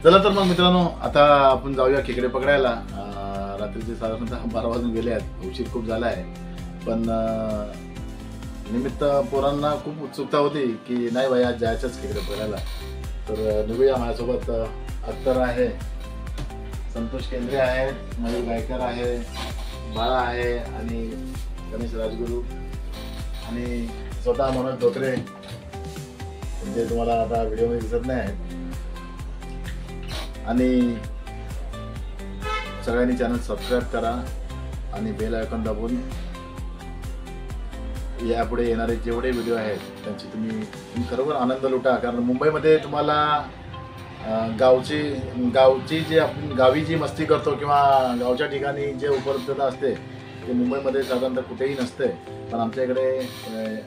चला तर मग मित्रांनो, आता आपण जाऊया खेकडे पकडायला. रात्रीचे साधारणतः 12 वाजून गेले आहेत, उशीर खूप झाला आहे. पण निमित्त पोरांना खूप उत्सुकता होती की नाही भाई आज जायचंच खेकडे पकडायला. तर निघूया. माझ्यासोबत अख्तर आहे, संतोष केंद्रे आहे, मयूर गायकर आहे, बाळा आहे आणि गणेश राजगुरू आणि स्वतः मनोज धोत्रे, म्हणजे तुम्हाला आता व्हिडिओमध्ये दिसत नाही. आणि सगळ्यांनी चॅनल सबस्क्राईब करा आणि बेल आयकॉन दाबून यापुढे येणारे जेवढे व्हिडिओ आहेत त्यांची तुम्ही खरोखर आनंद लुटा. कारण मुंबईमध्ये तुम्हाला गावची जे आपण गावी जी मस्ती करतो किंवा गावच्या ठिकाणी जे उपलब्धता असते ते मुंबईमध्ये साधारणतः कुठेही नसते. पण आमच्या इकडे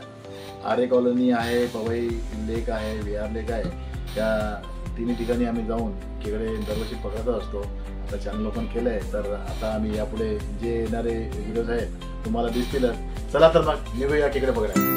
आरे कॉलनी आहे, पवई लेक आहे, विहार लेक आहे. त्या तिन्ही ठिकाणी आम्ही जाऊन खेकडे दरवर्षी पकडत असतो. आता चॅनल ओपन केलं आहे, तर आता आम्ही यापुढे जे येणारे व्हिडिओज आहेत तुम्हाला दिसतीलच. चला तर मग निघूया खेकडे पकडायला.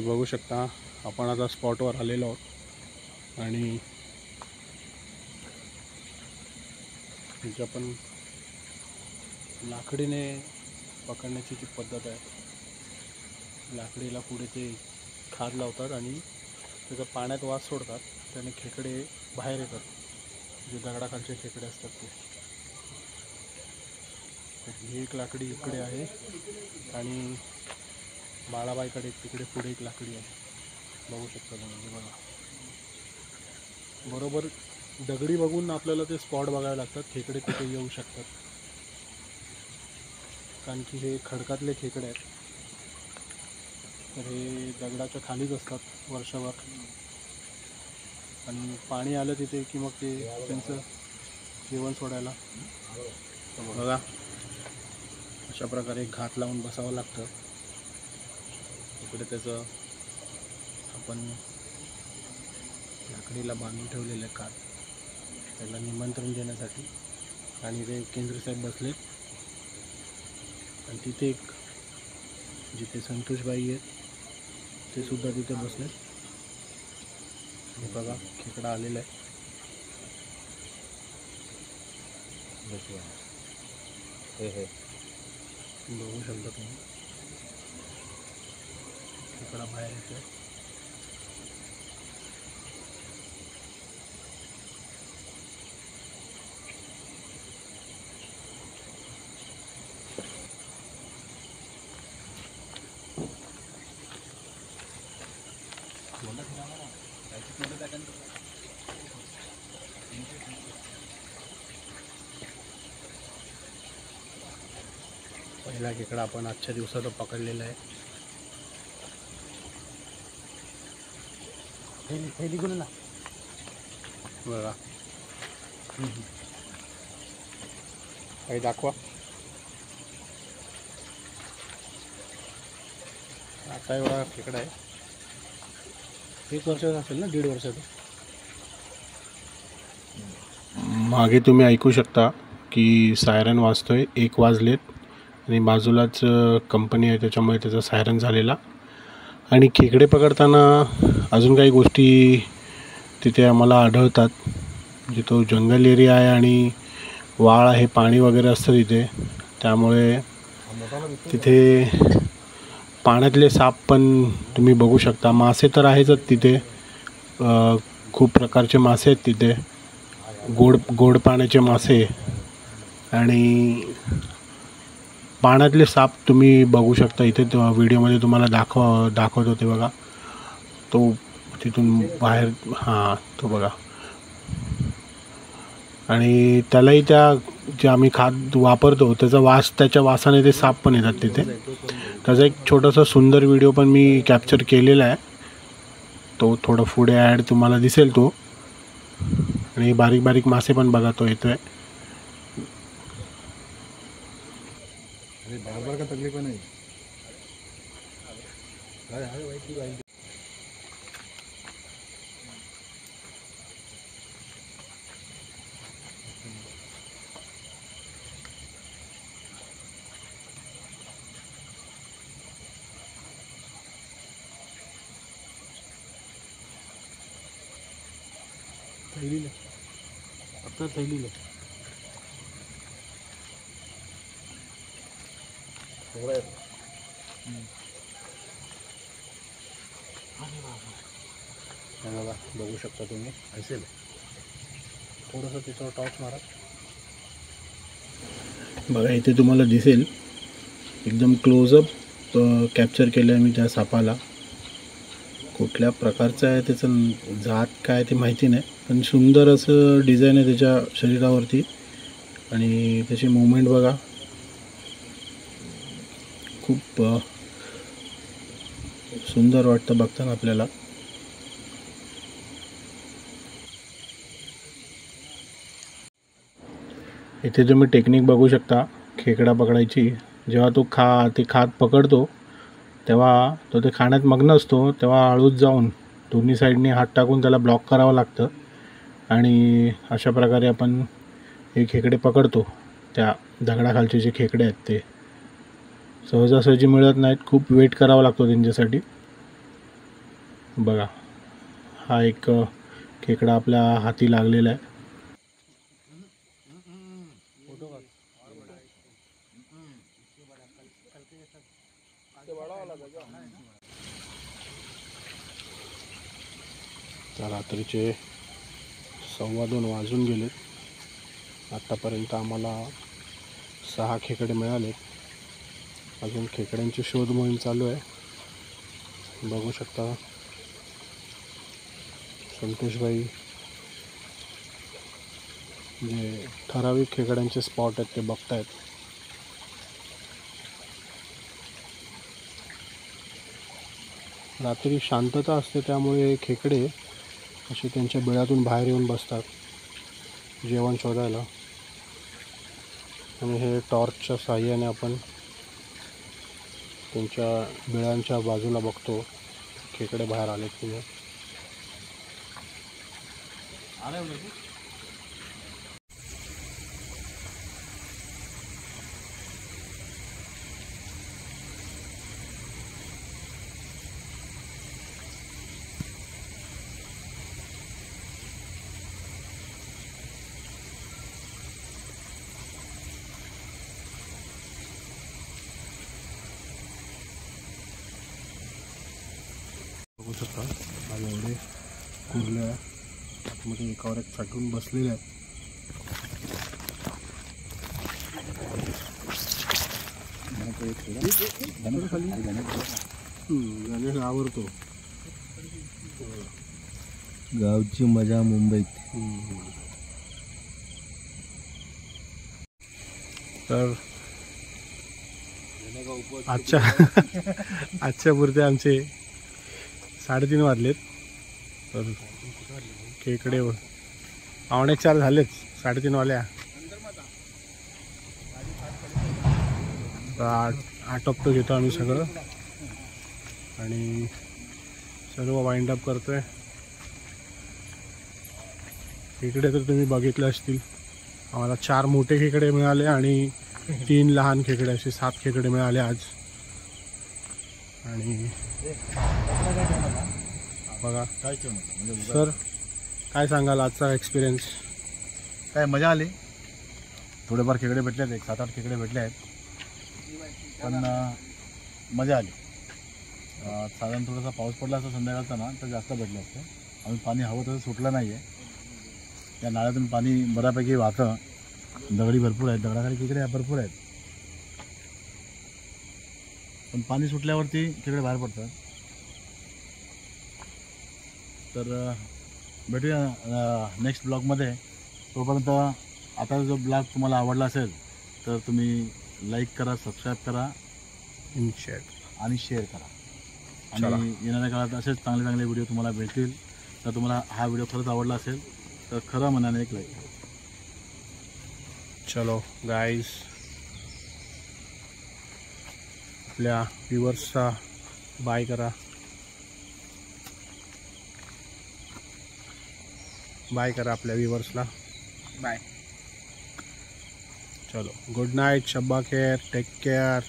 बघू शकता आपण आता स्पॉटवर आलेलो आहोत आणि आपण लाकडीने पकडण्याची जी पद्धत आहे, लाकडीला पुढे ते खाद लावतात आणि त्याचा पाण्यात वास सोडतात, त्याने खेकडे बाहेर येतात, जे दगडाखालचे खेकडे असतात ते. ही एक लाकडी इकडे आहे आणि बाळाबाईकडे तिकडे पुढे एक लाकडी आहे. बघू शकता तुम्ही. बघा, बरोबर दगडी बघून आपल्याला ते स्पॉट बघायला लागतात, खेकडे कुठे येऊ शकतात. कारण की हे खडकातले खेकडे आहेत, तर हे दगडाच्या खालीच असतात वर्षभर. आणि पाणी आलं तिथे की मग ते त्यांचं जेवण सोडायला. बघा, अशा प्रकारे घात लावून बसावं लागतं. इकडे त्याचं आपण लाकडीला बांधून ठेवलेलं आहे खात, त्याला निमंत्रण देण्यासाठी. आणि ते केंद्रे साहेब बसलेत आणि तिथे एक जिथे संतोषबाई आहेत ते सुद्धा तिथे बसलेत. हे बघा, खेकडा आलेला आहे. बघू शकता तुम्ही, खेकडा बाहेर येतो. पहिला खेकडा आपण आजच्या दिवसात पकडलेला आहे. ना बघा, काही दाखवा. आता एवढा खेकडा आहे, 1 वर्षाचा असेल ना, 1.5 वर्षाचा. मागे तुम्ही ऐकू शकता की सायरन वाजतोय. 1 वाजलेत आणि बाजूलाच कंपनी आहे, त्याच्यामुळे त्याचा सायरन झालेला. आणि खेकडे पकडताना अजून काही गोष्टी तिथे आम्हाला आढळतात. जिथं जंगल एरिया आहे आणि वाळ आहे, पाणी वगैरे असतं तिथे, त्यामुळे तिथे पाण्यातले साप पण तुम्ही बघू शकता. मासे तर आहेतच तिथे, खूप प्रकारचे मासे आहेत तिथे, गोड पाण्याचे मासे. आणि पाण्यातले साप तुम्ही बघू शकता इथे. व्हिडिओमध्ये तुम्हाला दाखवतो ते बघा, तो तिथून बाहेर, हां तो बघा. आणि त्यालाही त्या जे आम्ही खाद वापरतो त्याचा वास, त्याच्या वासाने ते साप पण येतात तिथे. त्याचा एक छोटासा सुंदर व्हिडिओ पण मी कॅप्चर केलेला आहे, तो थोडं पुढे ॲड तुम्हाला दिसेल तो. आणि बारीक बारीक मासे पण बघा तो येतोय. बार का तकलीफ नाही. आता थैलीला बघू शकता तुम्ही. असेल थोडंसं त्याच्यावर टॉर्च मारा. बघा इथे तुम्हाला दिसेल एकदम क्लोजअप कॅप्चर केलं आहे मी त्या सापाला. कुठल्या प्रकारचं आहे त्याचं जात काय ते माहिती नाही, पण सुंदर असं डिझाईन आहे त्याच्या शरीरावरती. आणि त्याची मूवमेंट बघा, खूप सुंदर वाटतं बघताना आपल्याला. इथे तुम्ही टेक्निक बघू शकता खेकडा पकडायची. जेव्हा तो ते खाद पकडतो तेव्हा तो ते खाण्यात मग्न असतो, तेव्हा हळूच जाऊन दोन्ही साईडनी हात टाकून त्याला ब्लॉक करावं लागतं. आणि अशा प्रकारे आपण हे खेकडे पकडतो. त्या दगडाखालचे जे खेकडे आहेत ते सहजासहजी मिळत नाहीत, खूप वेट करावा लागतो त्यांच्यासाठी. बघा हा एक खेकडा आपल्या हाती लागलेला आहे. तर रात्रीचे 2:15 वाजून गेलेत. आत्तापर्यंत आम्हाला 6 खेकडे मिळालेत. अजून खेकड्यांची शोध मोहीम चालू आहे. बघू शकता संतोषबाई जे ठराविक खेकड्यांचे स्पॉट आहेत ते बघतायत. रात्री शांतता असते त्यामुळे खेकडे असे त्यांच्या बिळातून बाहेर येऊन बसतात जेवण शोधायला. आणि हे टॉर्चच्या साहाय्याने आपण त्यांच्या बिळांच्या बाजूला बघतो खेकडे बाहेर आलेत की नाही. बघू शकता आज एवढे कुर्ल्या आतमध्ये एकावर एक चटून बसलेले आहेत. गणेश आवडतो. गावची मजा मुंबईत. तर आजच्या पुरते आमचे 3:30 वाजलेत. तर खेकडे 3:45 झालेच, 3:30 वाल्या. आटोपतो घेतो आम्ही सगळं आणि सर्व वाइंड अप करतोय. खेकडे तर तुम्ही बघितले असतील. आम्हाला 4 मोठे खेकडे मिळाले आणि 3 लहान खेकडे, असे 7 खेकडे मिळाले आज. आणि बघा काय म्हणजे सर काय सांगाल आजचा एक्सपिरियन्स? काय मजा आली. थोडेफार खेकडे भेटले आहेत, 7-8 खेकडे भेटले आहेत, पण मजा आली. साधारण थोडासा पाऊस पडला असता संध्याकाळचा ना तर जास्त भेटलं असतं. अजून पाणी हवं तसं सुटलं नाही आहे. त्या नाळ्यातून पाणी बऱ्यापैकी वाहतं. दगडी भरपूर आहेत, दगडाखाली खेकडे भरपूर आहेत, पण पाणी सुटल्यावरती खेकडे बाहेर पडतात. तर भेटूया नेक्स्ट ब्लॉगमध्ये. तोपर्यंत आता जो ब्लॉग तुम्हाला आवडला असेल तर तुम्ही लाईक करा, सबस्क्राईब करा आणि शेअर करा. आणि येणाऱ्या काळात असेच चांगले चांगले व्हिडिओ तुम्हाला भेटतील. तर तुम्हाला हा व्हिडिओ खरंच आवडला असेल तर खरं मनाने एक लाईक करा. चलो गाईज, आपल्या व्ह्युअर्सचा बाय करा. बाय करा आपल्या व्ह्युअर्सला. बाय. चलो, गुड नाईट, शब्बा केअर, टेक केअर.